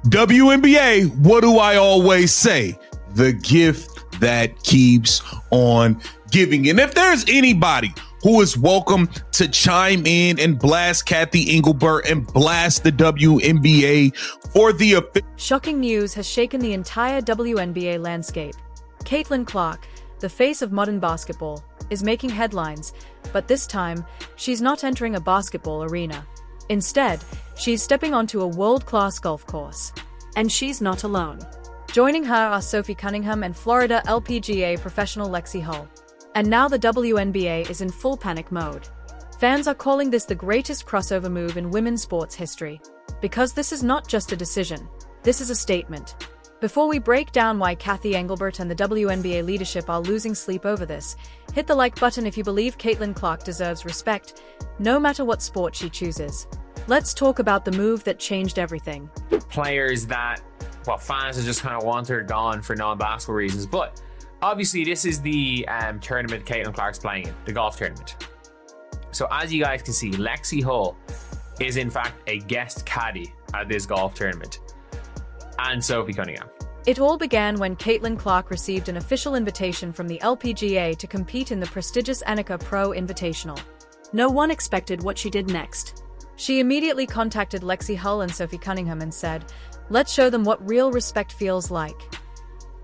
WNBA, what do I always say? The gift that keeps on giving. And if there's anybody who is welcome to chime in and blast Kathy Engelbert and blast the WNBA for the... Shocking news has shaken the entire WNBA landscape. Caitlin Clark, the face of modern basketball, is making headlines, but this time, she's not entering a basketball arena. Instead, she's stepping onto a world-class golf course. And she's not alone. Joining her are Sophie Cunningham and Florida LPGA professional Lexi Hull. And now the WNBA is in full panic mode. Fans are calling this the greatest crossover move in women's sports history. Because this is not just a decision, this is a statement. Before we break down why Kathy Engelbert and the WNBA leadership are losing sleep over this, hit the like button if you believe Caitlin Clark deserves respect, no matter what sport she chooses. Let's talk about the move that changed everything. Players that, well, fans have just kind of wanted gone for non-basketball reasons, but obviously this is the tournament Caitlin Clark's playing in, the golf tournament. So as you guys can see, Lexi Hull is in fact a guest caddy at this golf tournament. And Sophie Cunningham. It all began when Caitlin Clark received an official invitation from the LPGA to compete in the prestigious Annika Pro Invitational. No one expected what she did next. She immediately contacted Lexi Hull and Sophie Cunningham and said, "Let's show them what real respect feels like."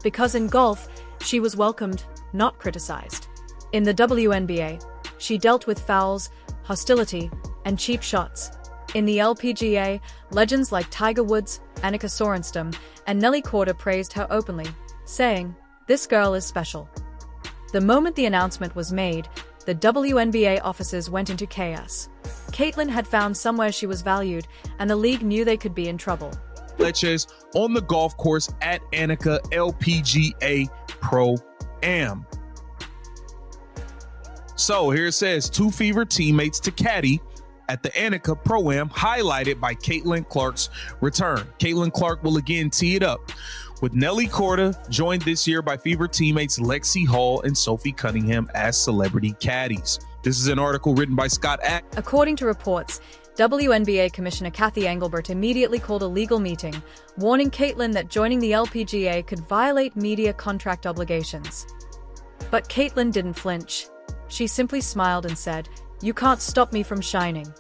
Because in golf, she was welcomed, not criticized. In the WNBA, she dealt with fouls, hostility, and cheap shots. In the LPGA, legends like Tiger Woods, Annika Sorenstam, and Nelly Korda praised her openly, saying, "This girl is special." The moment the announcement was made, the WNBA offices went into chaos. Caitlin had found somewhere she was valued, and the league knew they could be in trouble. Leches on the golf course at Annika LPGA Pro-Am. So here it says, two fever teammates to caddy at the Annika Pro-Am, highlighted by Caitlin Clark's return. Caitlin Clark will again tee it up with Nelly Korda, joined this year by fever teammates Lexi Hull and Sophie Cunningham as celebrity caddies. This is an article written by Scott Ack. According to reports, WNBA Commissioner Kathy Engelbert immediately called a legal meeting, warning Caitlin that joining the LPGA could violate media contract obligations. But Caitlin didn't flinch. She simply smiled and said, "You can't stop me from shining."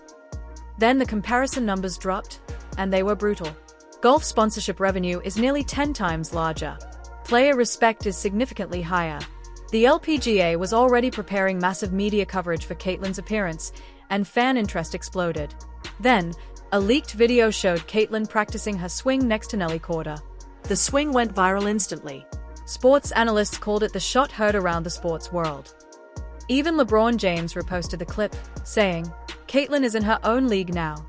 Then the comparison numbers dropped, and they were brutal. Golf sponsorship revenue is nearly 10 times larger. Player respect is significantly higher. The LPGA was already preparing massive media coverage for Caitlin's appearance, and fan interest exploded. Then, a leaked video showed Caitlin practicing her swing next to Nelly Korda. The swing went viral instantly. Sports analysts called it the shot heard around the sports world. Even LeBron James reposted the clip, saying, "Caitlin is in her own league now."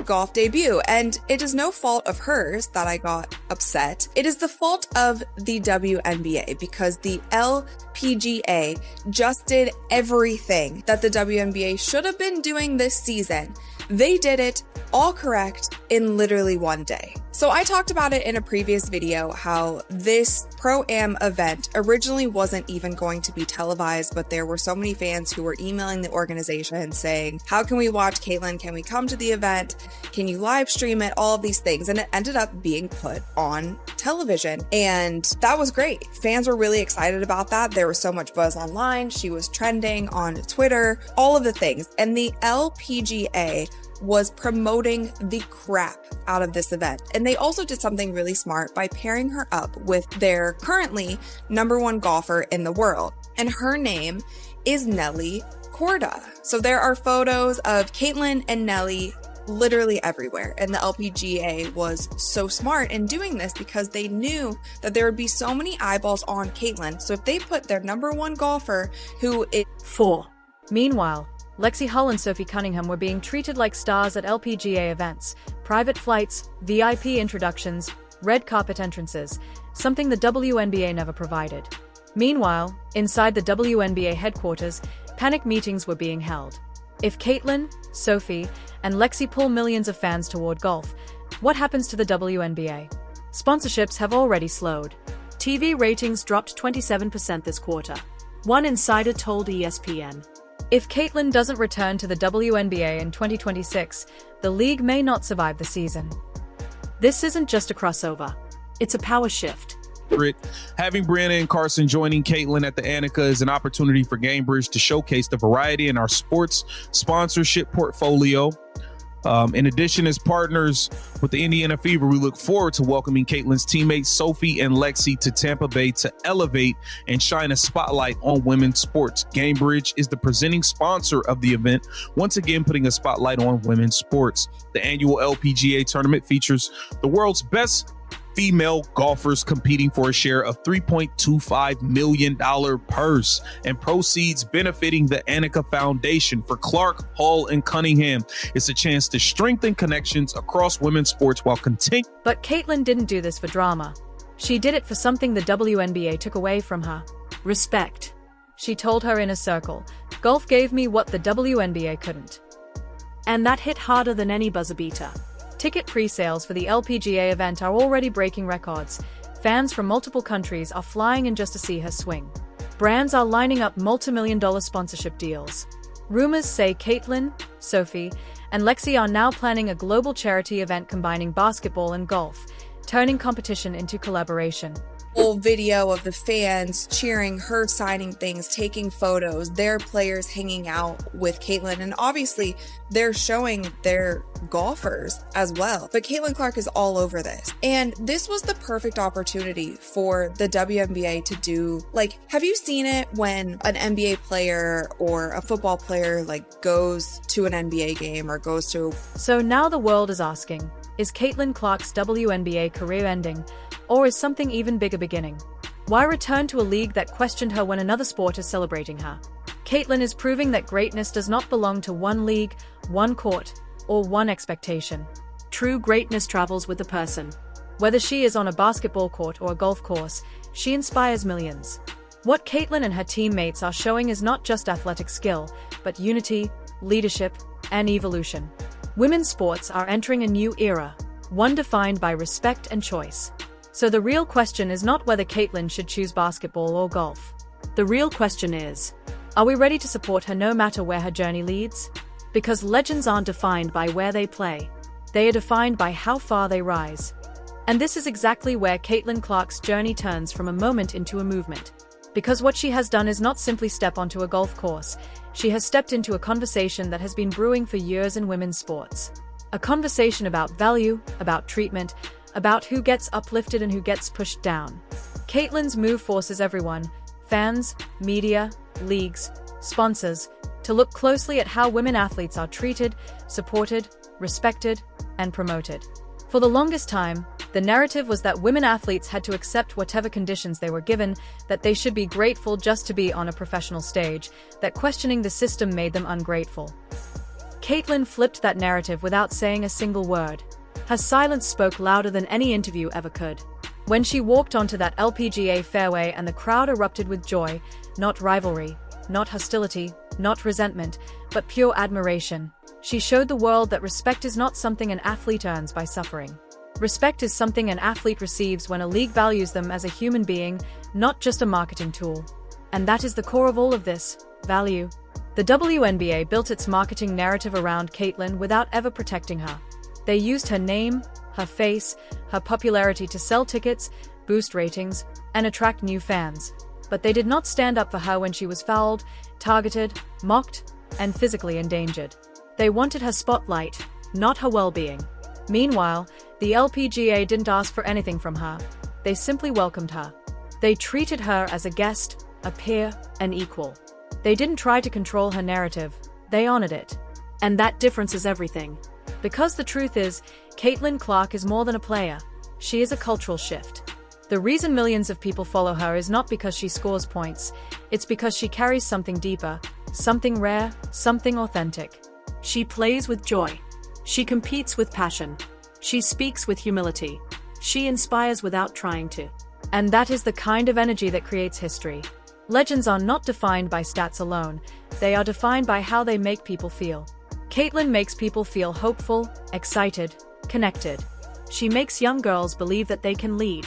Golf debut, and it is no fault of hers that I got upset. It is the fault of the WNBA because the LPGA just did everything that the WNBA should have been doing this season. They did it all correct in literally one day. So I talked about it in a previous video how this Pro-Am event originally wasn't even going to be televised, but there were so many fans who were emailing the organization saying, "How can we watch Caitlin? Can we come to the event? Can you live stream it?" All of these things. And it ended up being put on television. And that was great. Fans were really excited about that. There was so much buzz online. She was trending on Twitter, all of the things. And the LPGA was promoting the crap out of this event. And they also did something really smart by pairing her up with their currently #1 golfer in the world. And her name is Nelly Korda. So there are photos of Caitlin and Nelly literally everywhere. And the LPGA was so smart in doing this because they knew that there would be so many eyeballs on Caitlin. So if they put their #1 golfer who is 4. Meanwhile, Lexi Hull and Sophie Cunningham were being treated like stars at LPGA events, private flights, VIP introductions, red carpet entrances, something the WNBA never provided. Meanwhile, inside the WNBA headquarters, panic meetings were being held. If Caitlin, Sophie, and Lexi pull millions of fans toward golf, what happens to the WNBA? Sponsorships have already slowed. TV ratings dropped 27% this quarter. One insider told ESPN. If Caitlin doesn't return to the WNBA in 2026, the league may not survive the season. This isn't just a crossover. It's a power shift. Having Brianna and Carson joining Caitlin at the Annika is an opportunity for Gamebridge to showcase the variety in our sports sponsorship portfolio. In addition, as partners with the Indiana Fever, we look forward to welcoming Caitlin's teammates Sophie and Lexi to Tampa Bay to elevate and shine a spotlight on women's sports. Gamebridge is the presenting sponsor of the event, once again putting a spotlight on women's sports. The annual LPGA tournament features the world's best female golfers competing for a share of $3.25 million purse and proceeds benefiting the Annika Foundation. For Clark, Hall, and Cunningham, it's a chance to strengthen connections across women's sports while continuing. But Caitlin didn't do this for drama. She did it for something the WNBA took away from her. Respect. She told her inner circle, "Golf gave me what the WNBA couldn't." And that hit harder than any buzzer beater. Ticket pre-sales for the LPGA event are already breaking records. Fans from multiple countries are flying in just to see her swing. Brands are lining up multi-million-dollar sponsorship deals. Rumors say Caitlin, Sophie, and Lexi are now planning a global charity event combining basketball and golf, turning competition into collaboration. Whole video of the fans cheering her, signing things, taking photos, their players hanging out with Caitlin, and obviously they're showing their golfers as well. But Caitlin Clark is all over this. And this was the perfect opportunity for the WNBA to do, like, have you seen it when an NBA player or a football player goes to an NBA game or goes to... So now the world is asking, is Caitlin Clark's WNBA career ending? Or is something even bigger beginning? Why return to a league that questioned her when another sport is celebrating her? Caitlin is proving that greatness does not belong to one league, one court, or one expectation. True greatness travels with the person. Whether she is on a basketball court or a golf course, she inspires millions. What Caitlin and her teammates are showing is not just athletic skill, but unity, leadership, and evolution. Women's sports are entering a new era, one defined by respect and choice. So the real question is not whether Caitlin should choose basketball or golf. The real question is, are we ready to support her no matter where her journey leads? Because legends aren't defined by where they play. They are defined by how far they rise. And this is exactly where Caitlin Clark's journey turns from a moment into a movement. Because what she has done is not simply step onto a golf course. She has stepped into a conversation that has been brewing for years in women's sports. A conversation about value, about treatment, about who gets uplifted and who gets pushed down. Caitlin's move forces everyone, fans, media, leagues, sponsors, to look closely at how women athletes are treated, supported, respected, and promoted. For the longest time, the narrative was that women athletes had to accept whatever conditions they were given, that they should be grateful just to be on a professional stage, that questioning the system made them ungrateful. Caitlin flipped that narrative without saying a single word. Her silence spoke louder than any interview ever could. When she walked onto that LPGA fairway and the crowd erupted with joy, not rivalry, not hostility, not resentment, but pure admiration, she showed the world that respect is not something an athlete earns by suffering. Respect is something an athlete receives when a league values them as a human being, not just a marketing tool. And that is the core of all of this, value. The WNBA built its marketing narrative around Caitlin without ever protecting her. They used her name, her face, her popularity to sell tickets, boost ratings, and attract new fans. But they did not stand up for her when she was fouled, targeted, mocked, and physically endangered. They wanted her spotlight, not her well-being. Meanwhile, the LPGA didn't ask for anything from her. They simply welcomed her. They treated her as a guest, a peer, an equal. They didn't try to control her narrative. They honored it. And that difference is everything. Because the truth is, Caitlin Clark is more than a player. She is a cultural shift. The reason millions of people follow her is not because she scores points. It's because she carries something deeper, something rare, something authentic. She plays with joy. She competes with passion. She speaks with humility. She inspires without trying to. And that is the kind of energy that creates history. Legends are not defined by stats alone. They are defined by how they make people feel. Caitlin makes people feel hopeful, excited, connected. She makes young girls believe that they can lead.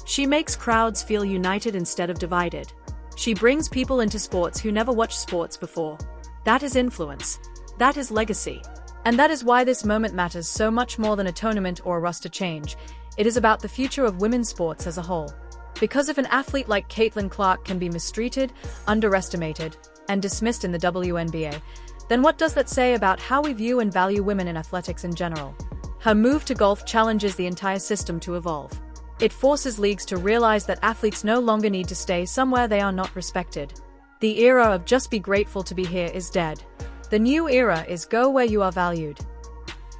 She makes crowds feel united instead of divided. She brings people into sports who never watched sports before. That is influence. That is legacy. And that is why this moment matters so much more than a tournament or a roster change. It is about the future of women's sports as a whole. Because if an athlete like Caitlin Clark can be mistreated, underestimated, and dismissed in the WNBA, then what does that say about how we view and value women in athletics in general? Her move to golf challenges the entire system to evolve. It forces leagues to realize that athletes no longer need to stay somewhere they are not respected. The era of just be grateful to be here is dead. The new era is go where you are valued.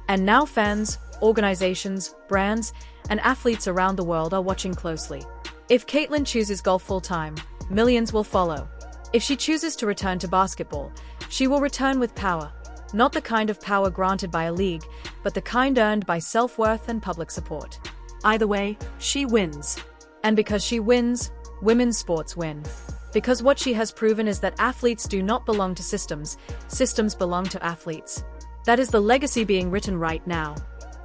And now fans, organizations, brands, and athletes around the world are watching closely. If Caitlin chooses golf full-time, millions will follow. If she chooses to return to basketball, she will return with power. Not the kind of power granted by a league, but the kind earned by self-worth and public support. Either way, she wins. And because she wins, women's sports win. Because what she has proven is that athletes do not belong to systems, systems belong to athletes. That is the legacy being written right now.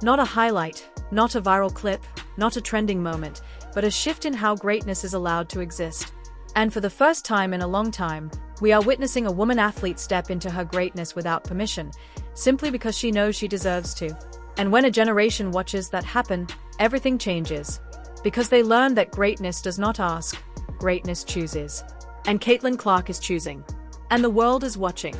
Not a highlight, not a viral clip, not a trending moment, but a shift in how greatness is allowed to exist. And for the first time in a long time, we are witnessing a woman athlete step into her greatness without permission, simply because she knows she deserves to. And when a generation watches that happen, everything changes. Because they learn that greatness does not ask, greatness chooses. And Caitlin Clark is choosing. And the world is watching.